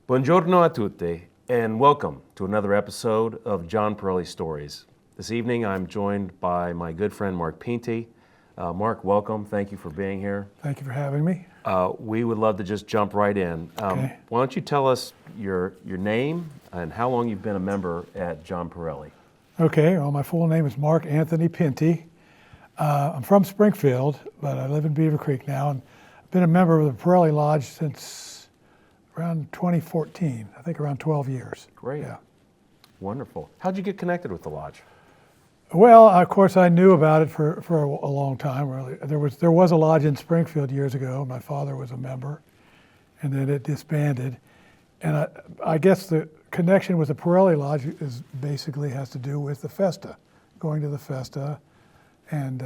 Buongiorno a tutti, and welcome to another episode of John Pirelli Stories. This evening I'm joined by my good friend Mark Pinti. Mark, welcome. Thank you for being here. Thank you for having me. We would love to just jump right in. Okay. Why don't you tell us your name and how long you've been a member at John Pirelli? Okay, well, my full name is Mark Anthony Pinti. I'm from Springfield, but I live in Beaver Creek now, and I've been a member of the Pirelli Lodge since around 2014, I think around 12 years. Great. Yeah. Wonderful. How'd you get connected with the lodge? Well, of course, I knew about it for a long time. Really, there was a lodge in Springfield years ago. My father was a member, and then it disbanded. And I guess the connection with the Pirelli Lodge basically has to do with the Festa, going to the Festa, and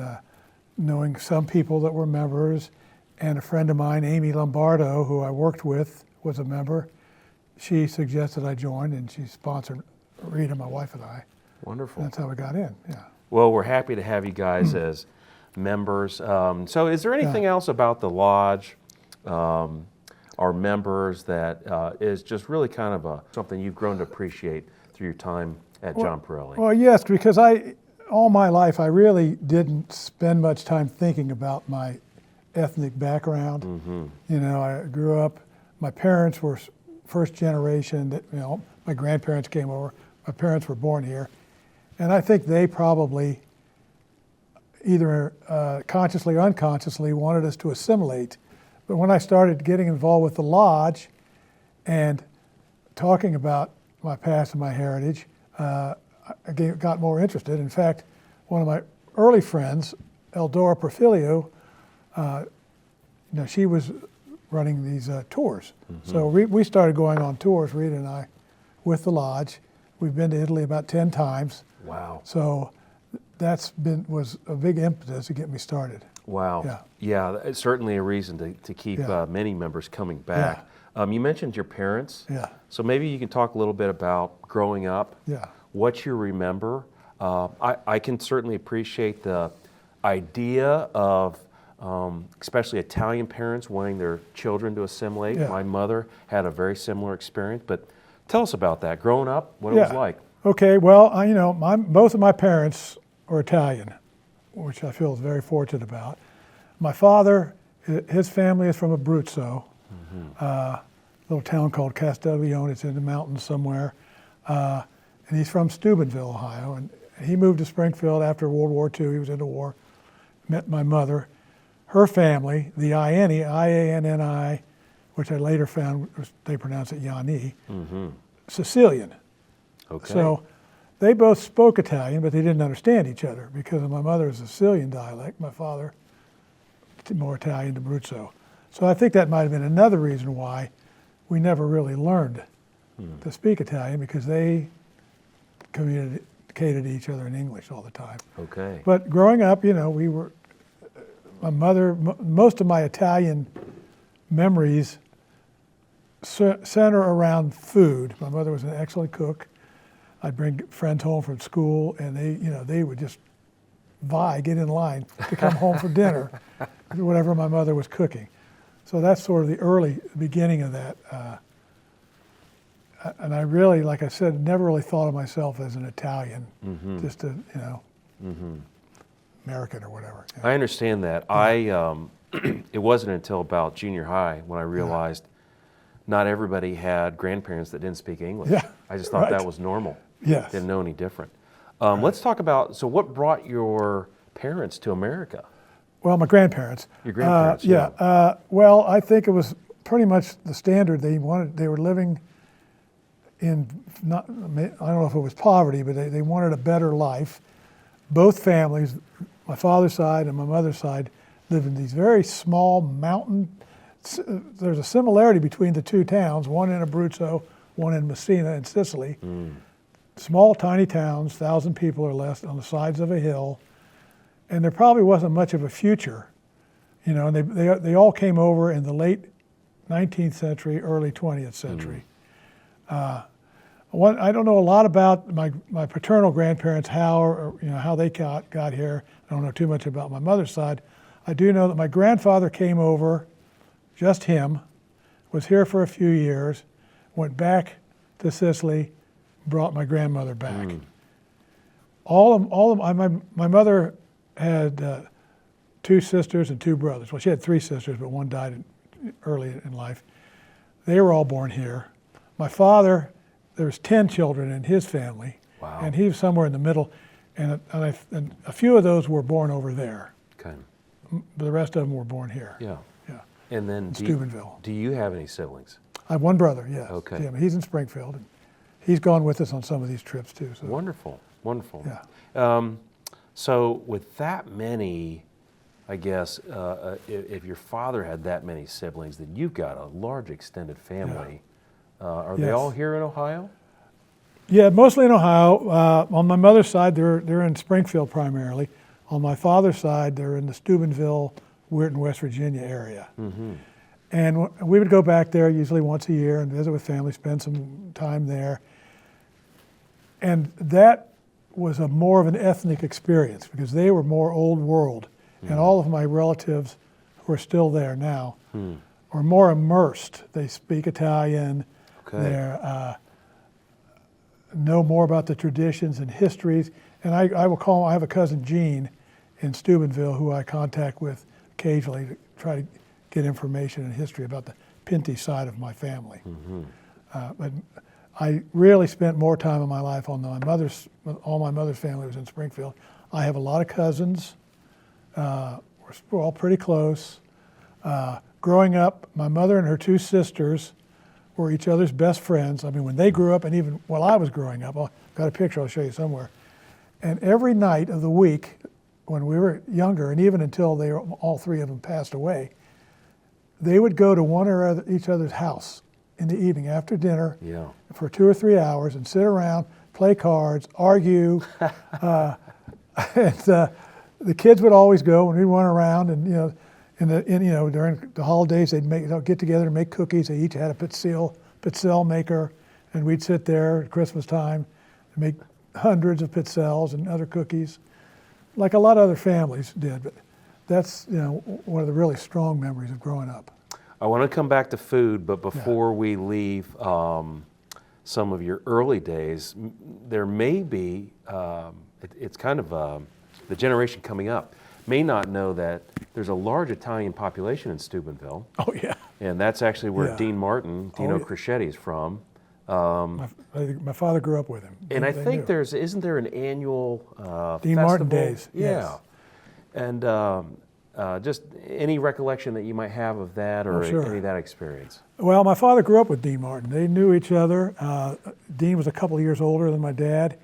knowing some people that were members. And a friend of mine, Amy Lombardo, who I worked with, was a member. She suggested I join, and she sponsored Rita, my wife, and I. Wonderful. That's how we got in, yeah. Well, we're happy to have you guys as members. So is there anything else about the lodge, our members, that is just really kind of something you've grown to appreciate through your time at John Pirelli? Well, yes, because all my life, I really didn't spend much time thinking about my ethnic background. Mm-hmm. You know, I grew up, my parents were first generation, that, you know, my grandparents came over, my parents were born here, and I think they probably either consciously or unconsciously wanted us to assimilate. But when I started getting involved with the lodge and talking about my past and my heritage, I got more interested. In fact, one of my early friends, Eldora Perfilio, she was running these tours. Mm-hmm. So we started going on tours, Rita and I, with the lodge. We've been to Italy about 10 times. Wow. So was a big impetus to get me started. Wow. Yeah, it's certainly a reason to keep many members coming back. Yeah. You mentioned your parents. Yeah. So maybe you can talk a little bit about growing up. Yeah. What you remember. I can certainly appreciate the idea of especially Italian parents wanting their children to assimilate. Yeah. My mother had a very similar experience, but tell us about that. Growing up, what it was like. Okay, well, both of my parents were Italian, which I feel very fortunate about. My father, his family is from Abruzzo, a little town called Castiglione. It's in the mountains somewhere. And he's from Steubenville, Ohio. And he moved to Springfield after World War II. He was in the war, met my mother. Her family, the Ianni, I-A-N-N-I, which I later found they pronounce it Yanni, Sicilian. Okay. So they both spoke Italian, but they didn't understand each other because of my mother's Sicilian dialect, my father more Italian to Abruzzo. So I think that might have been another reason why we never really learned to speak Italian, because they communicated to each other in English all the time. Okay. But growing up, my mother, most of my Italian memories center around food. My mother was an excellent cook. I'd bring friends home from school, and they would just get in line to come home for dinner, whatever my mother was cooking. So that's sort of the early beginning of that. And I really, like I said, never really thought of myself as an Italian, just a, American or whatever. Yeah. I understand that. It wasn't until about junior high when I realized not everybody had grandparents that didn't speak English. Yeah. I just thought that was normal. Yes. Didn't know any different. Let's talk about, so what brought your parents to America? Well, my grandparents. Your grandparents, well, I think it was pretty much the standard. They were living in, I don't know if it was poverty, but they wanted a better life. Both families, my father's side and my mother's side, lived in these very small mountain. There's a similarity between the two towns, one in Abruzzo, one in Messina in Sicily. Small, tiny towns, 1,000 people or less, on the sides of a hill. And there probably wasn't much of a future, and they all came over in the late 19th century, early 20th century. I don't know a lot about my paternal grandparents, how they got here. I don't know too much about my mother's side. I do know that my grandfather came over, just him, was here for a few years, went back to Sicily, brought my grandmother back. My mother had 2 sisters and 2 brothers. Well, she had 3 sisters, but one died early in life. They were all born here. My father, there was 10 children in his family, Wow. and he was somewhere in the middle, and a few of those were born over there. Okay. The rest of them were born here. Yeah. Yeah. And then Steubenville. do you have any siblings? I have one brother, yes. Okay. Jim. He's in Springfield. And he's gone with us on some of these trips too. So. Wonderful, wonderful. Yeah. So with that many, I guess, if your father had that many siblings, then you've got a large extended family. Are they Yes. all here in Ohio? Yeah, mostly in Ohio. On my mother's side, they're in Springfield primarily. On my father's side, they're in the Steubenville, Weirton, West Virginia area. Mm-hmm. And we would go back there usually once a year and visit with family, spend some time there. And that was more of an ethnic experience because they were more old world. And all of my relatives who are still there now are more immersed. They speak Italian. Okay. They know more about the traditions and histories. And I have a cousin, Gene, in Steubenville, who I contact with occasionally to try to get information and history about the Pinti side of my family. But I really spent more time in my life on all my mother's family was in Springfield. I have a lot of cousins. We're all pretty close. Growing up, my mother and her 2 sisters were each other's best friends. I mean, when they grew up and even while I was growing up, I've got a picture I'll show you somewhere. And every night of the week, when we were younger, and even until all 3 of them passed away, they would go to one or each other's house in the evening after dinner for 2 or 3 hours and sit around, play cards, argue. And the kids would always go and we'd run around, and during the holidays they'd get together and make cookies. They each had a pizzelle maker, and we'd sit there at Christmas time and make hundreds of pizzelles and other cookies, like a lot of other families did. But that's one of the really strong memories of growing up. I want to come back to food, but before we leave some of your early days, there may be, it's kind of the generation coming up may not know that there's a large Italian population in Steubenville. Oh, yeah. And that's actually where Dean Martin, Dino yeah. Crescetti is from. My father grew up with him. And I think isn't there an annual Dean festival? Martin Days. Yeah. Yes. And just any recollection that you might have of that or sure. any of that experience? Well, my father grew up with Dean Martin. They knew each other. Dean was a couple of years older than my dad.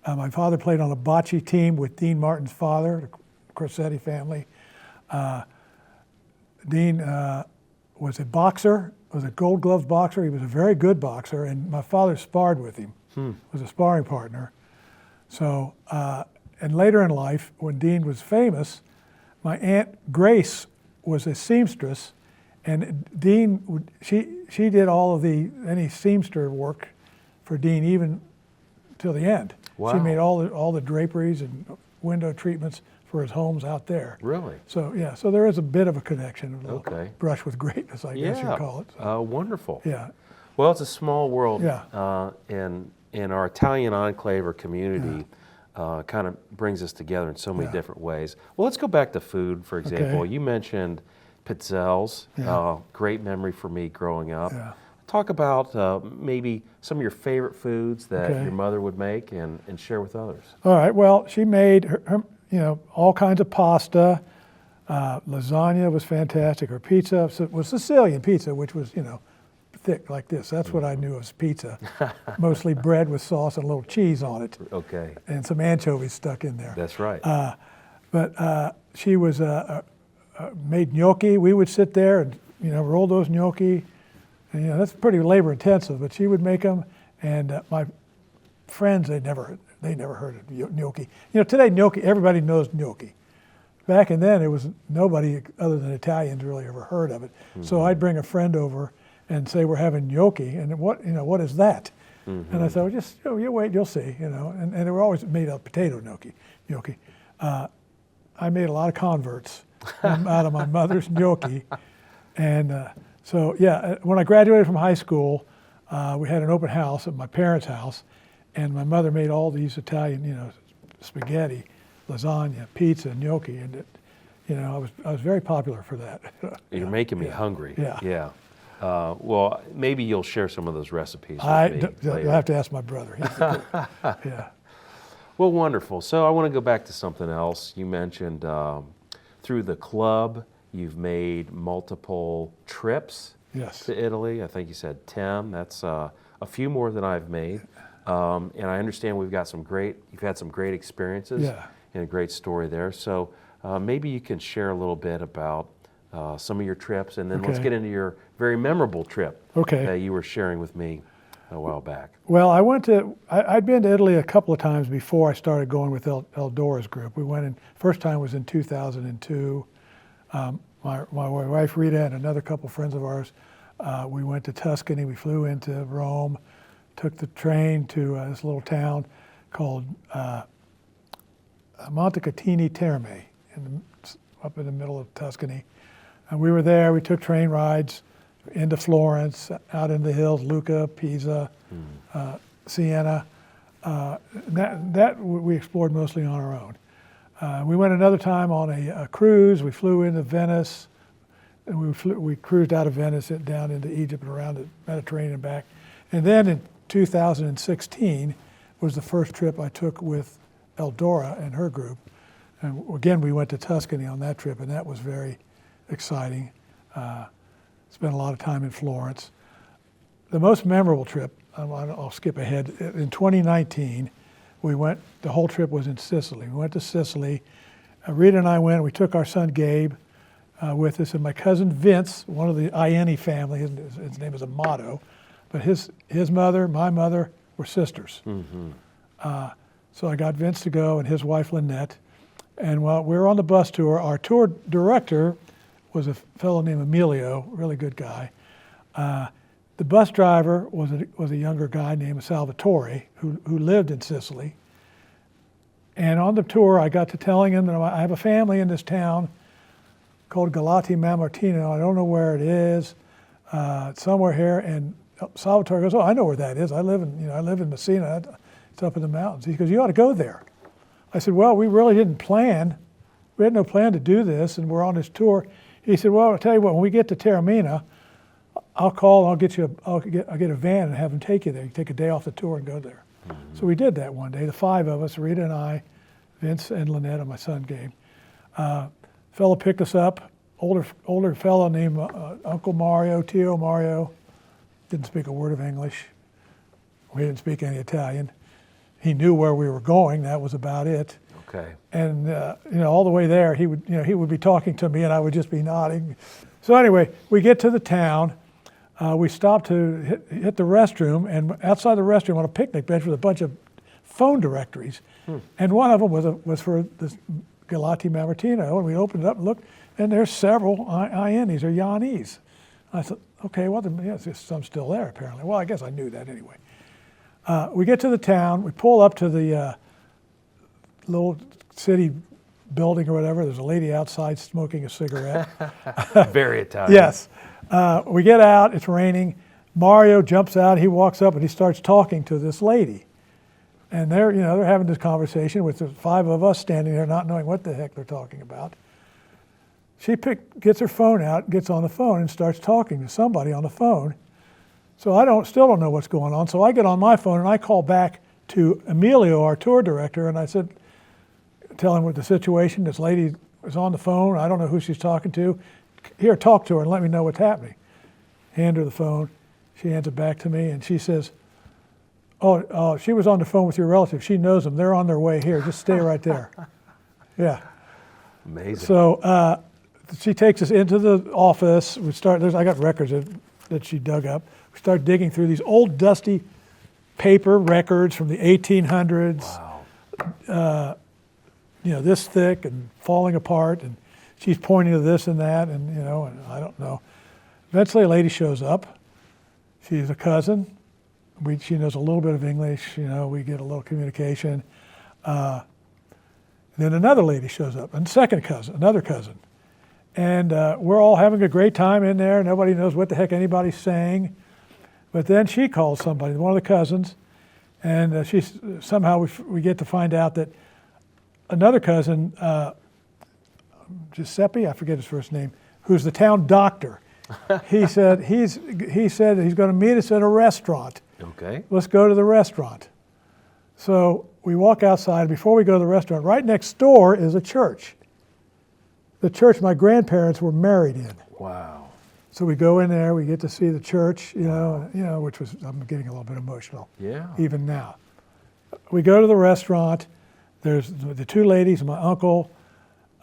My father played on a bocce team with Dean Martin's father, the Crescetti family. Dean was a boxer, was a Gold Gloves boxer. He was a very good boxer, and my father sparred with him, was a sparring partner. So, and later in life, when Dean was famous, my Aunt Grace was a seamstress, and Dean, she did all of any seamster work for Dean even till the end. Wow. She made all the draperies and window treatments for his homes out there. Really? So yeah, so there is a bit of a connection, a little Okay. brush with greatness, I guess you'd call it. So, Wonderful. yeah, Well, it's a small world, Yeah. and our Italian enclave or community kind of brings us together in so many Yeah. different ways. Well, let's go back to food, for example. Okay. You mentioned pizzelles, Yeah. great memory for me growing up. Yeah. Talk about maybe some of your favorite foods that Okay. your mother would make and share with others. All right. Well, she made her all kinds of pasta. Lasagna was fantastic. Her pizza was Sicilian pizza, which was thick like this. That's what I knew as pizza. Mostly bread with sauce and a little cheese on it, Okay, and some anchovies stuck in there. that's right. But she was made gnocchi. We would sit there and roll those gnocchi, and that's pretty labor intensive. But she would make them, and my friends they never heard of gnocchi. Today gnocchi, everybody knows gnocchi. Back then it was nobody other than Italians really ever heard of it. So I'd bring a friend over and say we're having gnocchi, and what is that? And I said, well, just you wait, you'll see, And they were always made of potato gnocchi. I made a lot of converts out of my mother's gnocchi. And so, yeah, when I graduated from high school, we had an open house at my parents' house, and my mother made all these Italian, spaghetti, lasagna, pizza, gnocchi, and I was very popular for that. You're making me hungry. Yeah. Yeah. Well, maybe you'll share some of those recipes with me You'll later. have to ask my brother. Yeah. Well, wonderful. So I want to go back to something else. You mentioned through the club, you've made multiple trips Yes. to Italy. I think you said 10. That's a few more than I've made. And I understand you've had some great experiences and a great story there. So maybe you can share a little bit about some of your trips, and then let's get into your very memorable trip that you were sharing with me a while back. Well, I'd been to Italy a couple of times before I started going with Eldora's group. We went in, first time was in 2002. My wife Rita and another couple friends of ours, we went to Tuscany. We flew into Rome, took the train to this little town called Montecatini Terme, up in the middle of Tuscany. And we were there. We took train rides into Florence, out in the hills, Lucca, Pisa, Siena. That we explored mostly on our own. We went another time on a cruise. We flew into Venice, and we cruised out of Venice down into Egypt and around the Mediterranean and back. And then in 2016 was the first trip I took with Eldora and her group. And again, we went to Tuscany on that trip, and that was very exciting. Spent a lot of time in Florence. The most memorable trip, I'll skip ahead, in 2019, the whole trip was in Sicily. We went to Sicily. Rita and I went, we took our son Gabe with us, and my cousin Vince, one of the Ianni family, his name is Amato, but his mother, my mother, were sisters. So I got Vince to go and his wife Lynette. And while we were on the bus tour, our tour director was a fellow named Emilio, really good guy. The bus driver was a younger guy named Salvatore who lived in Sicily. And on the tour, I got to telling him that I have a family in this town called Galati Mamertino. I don't know where it is. It's somewhere here. And Salvatore goes, "Oh, I know where that is. I live in Messina. It's up in the mountains." He goes, "You ought to go there." I said, "Well, we really didn't plan. We had no plan to do this, and we're on this tour." He said, "Well, I'll tell you what. When we get to Taormina, I'll call and I'll get a van and have them take you there. You take a day off the tour and go there." So we did that one day. The five of us, Rita and I, Vince and Lynette, and my son Gabe. Fellow picked us up. Older fellow named Uncle Mario, Tio Mario. Didn't speak a word of English. We didn't speak any Italian. He knew where we were going. That was about it. Okay. And all the way there, he would be talking to me, and I would just be nodding. So anyway, we get to the town. We stopped to hit the restroom, and outside the restroom on a picnic bench was a bunch of phone directories, and one of them was for this Galati Mamertino, and we opened it up and looked, and there's several Iannis or Yannis. I thought, okay, well, there's some still there apparently. Well, I guess I knew that anyway. We get to the town. We pull up to the little city building or whatever. There's a lady outside smoking a cigarette. Very Italian. Yes. We get out. It's raining. Mario jumps out. He walks up and he starts talking to this lady. And they're having this conversation with the five of us standing there not knowing what the heck they're talking about. She gets her phone out, gets on the phone, and starts talking to somebody on the phone. So I still don't know what's going on. So I get on my phone and I call back to Emilio, our tour director, and I said, tell him what the situation. This lady is on the phone. I don't know who she's talking to. Here, talk to her and let me know what's happening. Hand her the phone. She hands it back to me, and she says, "Oh, she was on the phone with your relative. She knows them. They're on their way here. Just stay right there." Yeah. Amazing. So she takes us into the office. I got records that she dug up. We start digging through these old dusty paper records from the 1800s. Wow. This thick and falling apart, and she's pointing to this and that, and I don't know. Eventually a lady shows up. She's a cousin. she knows a little bit of English. We get a little communication. Then another lady shows up, and another cousin. And we're all having a great time in there. Nobody knows what the heck anybody's saying. But then she calls somebody, one of the cousins, and somehow we get to find out that another cousin, Giuseppe, I forget his first name, who's the town doctor. He said he's going to meet us at a restaurant. Okay. Let's go to the restaurant. So we walk outside. Before we go to the restaurant, right next door is a church. The church my grandparents were married in. Wow. So we go in there. We get to see the church. Which was, I'm getting a little bit emotional. Yeah. Even now. We go to the restaurant. There's the two ladies, my uncle.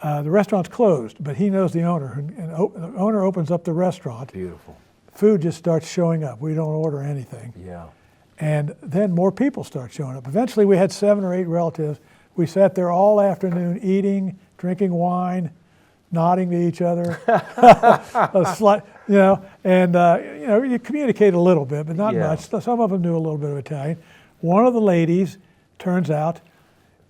The restaurant's closed, but he knows the owner, and the owner opens up the restaurant. Beautiful. Food just starts showing up. We don't order anything. Yeah. And then more people start showing up. Eventually we had 7 or 8 relatives. We sat there all afternoon eating, drinking wine, nodding to each other, you communicate a little bit, but not much. Some of them knew a little bit of Italian. One of the ladies, turns out,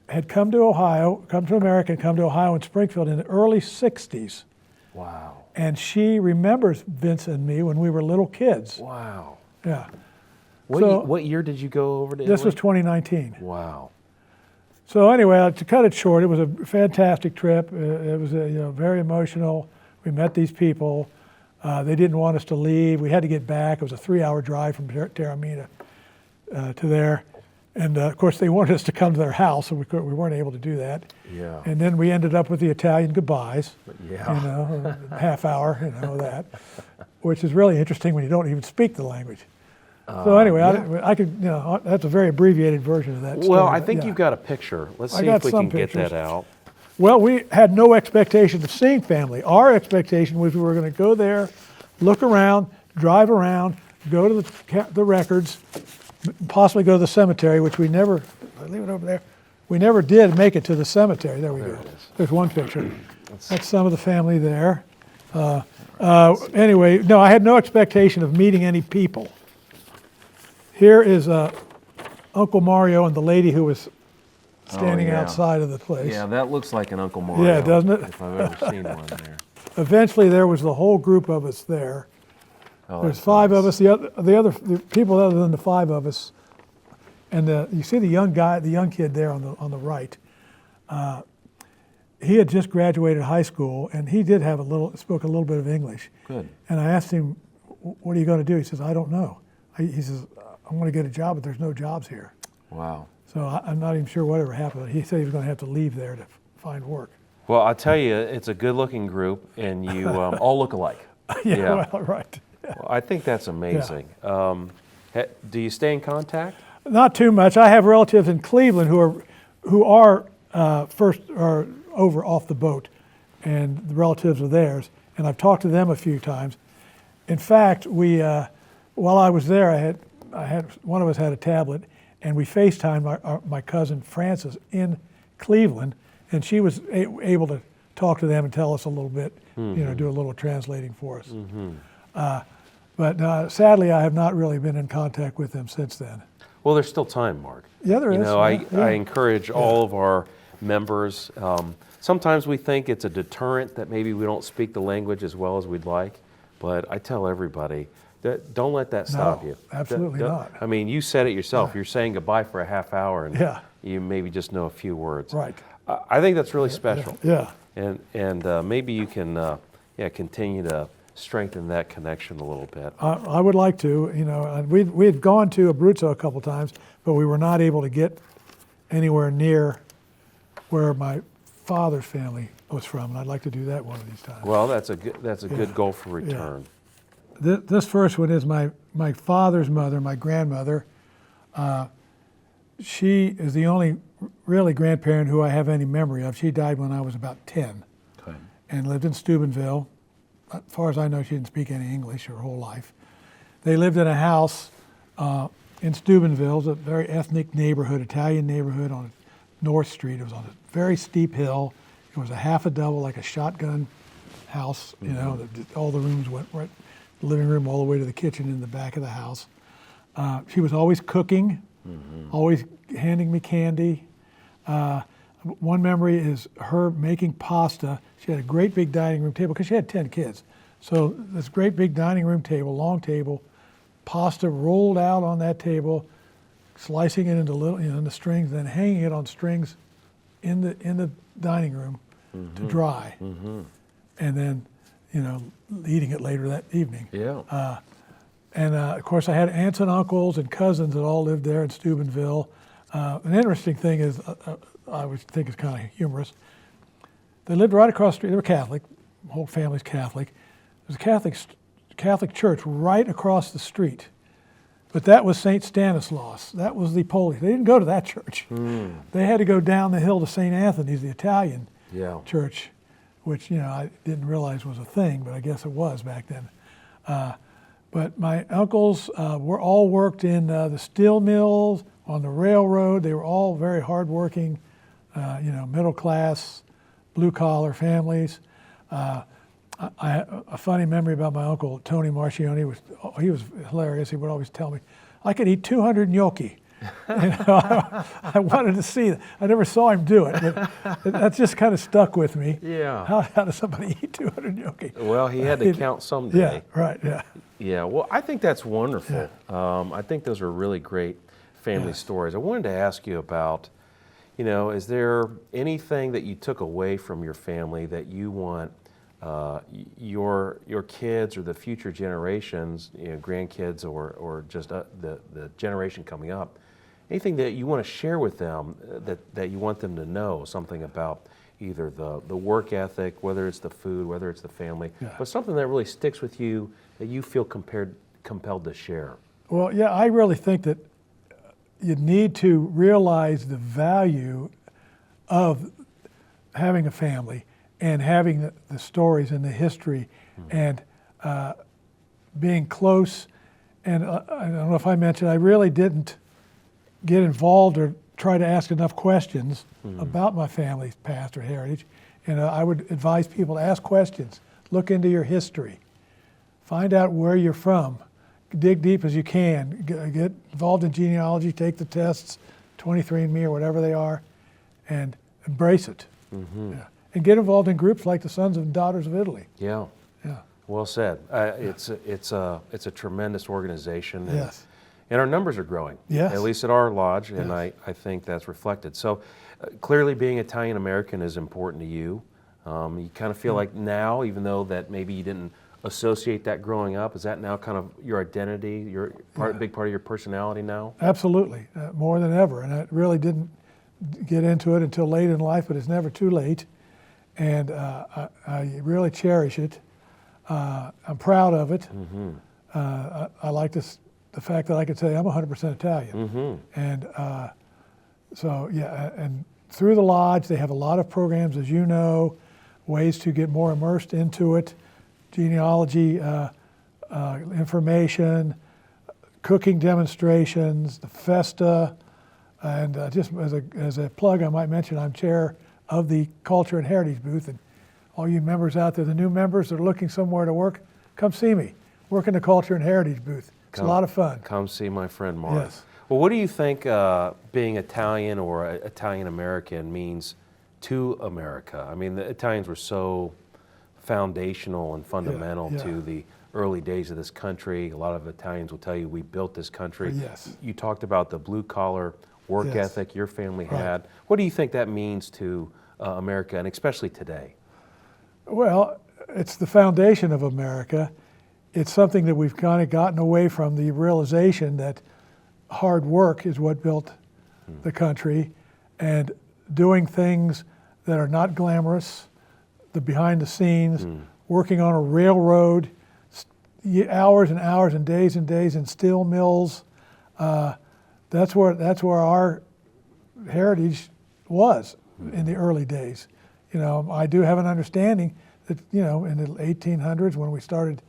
had come to America in Springfield in the early 60s. Wow. And she remembers Vince and me when we were little kids. Wow. Yeah. What year did you go over to Italy? This was 2019. Wow. So anyway, to cut it short, it was a fantastic trip. It was very emotional. We met these people. They didn't want us to leave. We had to get back. It was a 3-hour drive from Taormina to there. And of course, they wanted us to come to their house, so we weren't able to do that. Yeah. And then we ended up with the Italian goodbyes. Yeah. Half hour, that, which is really interesting when you don't even speak the language. So anyway, I could, that's a very abbreviated version of that story. Well, I think you've got a picture. Let's see if we can get that out. Well, we had no expectation of seeing family. Our expectation was we were going to go there, look around, drive around, go to the records, possibly go to the cemetery, which we never, leave it over there. We never did make it to the cemetery. There we go. There's one picture. That's some of the family there. Anyway, no, I had no expectation of meeting any people. Here is Uncle Mario and the lady who was standing outside of the place. Yeah, that looks like an Uncle Mario. Yeah, doesn't it? If I've ever seen one there. Eventually, there was the whole group of us there. Oh, There's 5 of us. The people other than the 5 of us, and you see the young kid there on the right. He had just graduated high school, and he did have spoke a little bit of English. Good. And I asked him, "What are you going to do?" He says, "I don't know." He says, "I'm going to get a job, but there's no jobs here." Wow. So I'm not even sure whatever happened. He said he was going to have to leave there to find work. Well, I'll tell you, it's a good-looking group, and you all look alike. Yeah. Well, right. Well, I think that's amazing. Do you stay in contact? Not too much. I have relatives in Cleveland who are over off the boat, and the relatives are theirs. And I've talked to them a few times. In fact, while I was there, I had one of us had a tablet, and we FaceTimed my cousin Frances in Cleveland, and she was able to talk to them and tell us a little bit, do a little translating for us. Mm-hmm. But sadly, I have not really been in contact with them since then. Well, there's still time, Mark. Yeah, there is. I encourage all of our members. Sometimes we think it's a deterrent that maybe we don't speak the language as well as we'd like, but I tell everybody, don't let that stop you. Absolutely not. I mean, you said it yourself. You're saying goodbye for a half hour, and you maybe just know a few words. Right. I think that's really special. Yeah. And maybe you can continue to strengthen that connection a little bit. I would like to. We had gone to Abruzzo a couple times, but we were not able to get anywhere near where my father's family was from, and I'd like to do that one of these times. Well, that's a good goal for return. This first one is my father's mother, my grandmother. She is the only really grandparent who I have any memory of. She died when I was about 10 and lived in Steubenville. As far as I know, she didn't speak any English her whole life. They lived in a house in Steubenville. It's a very ethnic neighborhood, Italian neighborhood on North Street. It was on a very steep hill. It was a half a double, like a shotgun house. All the rooms went right, the living room all the way to the kitchen in the back of the house. She was always cooking, always handing me candy. One memory is her making pasta. She had a great big dining room table because she had 10 kids. So this great big dining room table, long table, pasta rolled out on that table, slicing it into little, into strings, then hanging it on strings in the dining room to dry, and then eating it later that evening. Yeah. And of course, I had aunts and uncles and cousins that all lived there in Steubenville. An interesting thing is, I would think it's kind of humorous. They lived right across the street. They were Catholic. The whole family's Catholic. There's a Catholic church right across the street. But that was St. Stanislaus. That was the Polish. They didn't go to that church. They had to go down the hill to St. Anthony's, the Italian church, which I didn't realize was a thing, but I guess it was back then. But my uncles were all worked in the steel mills, on the railroad. They were all very hardworking, middle class, blue collar families. A funny memory about my uncle Tony Marcioni he was hilarious. He would always tell me, "I could eat 200 gnocchi." I wanted to see that. I never saw him do it, but that just kind of stuck with me. Yeah. How does somebody eat 200 gnocchi? Well, he had to count someday. Yeah. Right. Yeah. Yeah. Well, I think that's wonderful. I think those are really great family stories. I wanted to ask you about, is there anything that you took away from your family that you want your kids or the future generations, grandkids or just the generation coming up, anything that you want to share with them that you want them to know something about either the work ethic, whether it's the food, whether it's the family, but something that really sticks with you that you feel compelled to share? Well, yeah, I really think that you need to realize the value of having a family and having the stories and the history and being close. And I don't know if I mentioned, I really didn't get involved or try to ask enough questions about my family's past or heritage. And I would advise people to ask questions, look into your history, find out where you're from, dig deep as you can, get involved in genealogy, take the tests, 23andMe or whatever they are, and embrace it. Yeah. And get involved in groups like the Sons and Daughters of Italy. Yeah. Yeah. Well said. It's a tremendous organization. And, yes. And our numbers are growing. Yes. At least at our lodge, and yes. I think that's reflected. So clearly being Italian American is important to you. You kind of feel like now, even though that maybe you didn't associate that growing up, is that now kind of your identity, big part of your personality now? Absolutely, more than ever. And I really didn't get into it until late in life, but it's never too late. And I really cherish it. I'm proud of it. I like the fact that I could say I'm 100% Italian. And so, yeah, and through the lodge, they have a lot of programs, as you know, ways to get more immersed into it, genealogy information, cooking demonstrations, the festa, and just as a plug, I might mention I'm chair of the Culture and Heritage booth, and all you members out there, the new members that are looking somewhere to work, come see me. Work in the Culture and Heritage booth. It's a lot of fun. Come see my friend Mark. Yes. Well, what do you think being Italian or Italian American means to America? I mean, the Italians were so foundational and fundamental to the early days of this country. A lot of Italians will tell you we built this country. Yes. You talked about the blue collar work ethic your family had. What do you think that means to America, and especially today? Well, it's the foundation of America. It's something that we've kind of gotten away from, the realization that hard work is what built the country, and doing things that are not glamorous, the behind the scenes, working on a railroad, hours and hours and days in steel mills. That's where our heritage was in the early days. I do have an understanding that in the 1800s when we started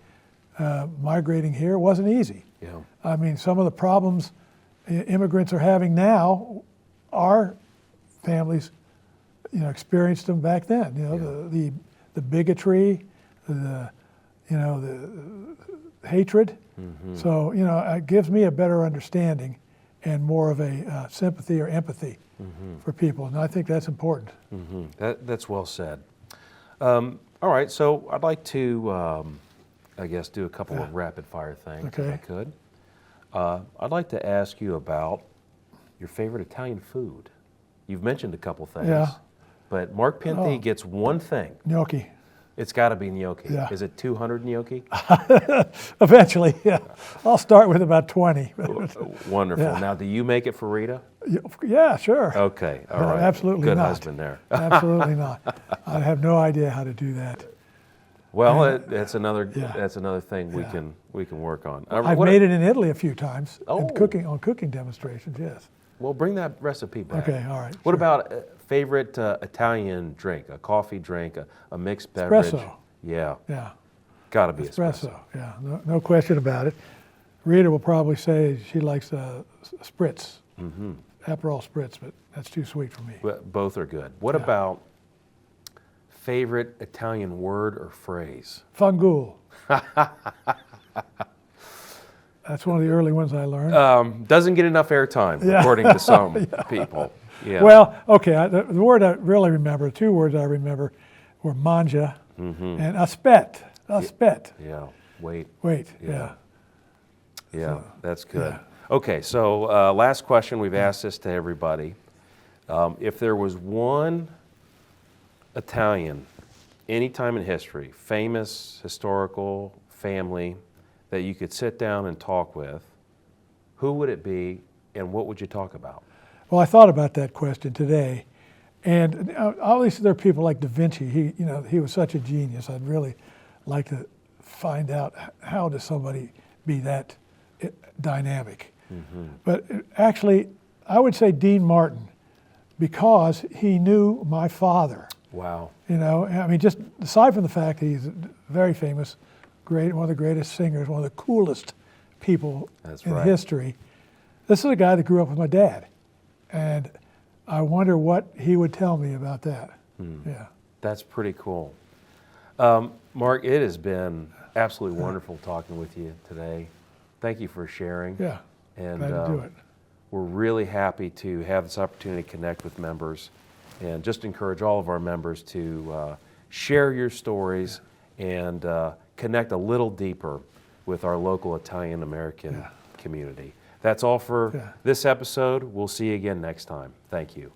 migrating here, it wasn't easy. Yeah. I mean, some of the problems immigrants are having now, our families, experienced them back then. The bigotry, the hatred. So, you know, it gives me a better understanding and more of a sympathy or empathy for people, and I think that's important. That's well said. All right, so I'd like to, I guess, do a couple of rapid fire things, if I could. I'd like to ask you about your favorite Italian food. You've mentioned a couple things, but Mark Pinti gets one thing. Gnocchi. It's got to be gnocchi. Yeah. Is it 200 gnocchi? Eventually, yeah. I'll start with about 20. Wonderful. Yeah. Now, do you make it for Rita? Yeah, sure. Okay, all right. Absolutely Good not. husband there. Absolutely not. I have no idea how to do that. Well, that's another thing we can work on. I've made it in Italy a few times Oh. on cooking demonstrations. Yes. Well, bring that recipe back. Okay. All right. What sure. about favorite Italian drink? A coffee drink, a mixed beverage? Espresso. Yeah, Yeah. got to be espresso. Yeah. No question about it. Rita will probably say she likes spritz, Aperol spritz, but that's too sweet for me. But both are good. What about favorite Italian word or phrase? Fungul. That's one of the early ones I learned. Doesn't get enough airtime, according to some people. Yeah. Well, okay, the word I really remember, two words I remember were manja and aspet. Aspet. Yeah. Wait. Yeah. Yeah, that's good. Okay, so last question. We've asked this to everybody. If there was one Italian, any time in history, famous, historical, family, that you could sit down and talk with, who would it be and what would you talk about? Well, I thought about that question today, and obviously there are people like Da Vinci. He was such a genius. I'd really like to find out how does somebody be that dynamic. But actually, I would say Dean Martin, because he knew my father. Wow. You know, I mean, just aside from the fact that he's very famous, one of the greatest singers, one of the coolest people in history. This is a guy that grew up with my dad, and I wonder what he would tell me about that. Yeah. That's pretty cool. Mark, it has been absolutely wonderful talking with you today. Thank you for sharing. Yeah. And glad to do it. we're really happy to have this opportunity to connect with members and just encourage all of our members to share your stories and connect a little deeper with our local Italian American community. That's all for this episode. We'll see you again next time. Thank you.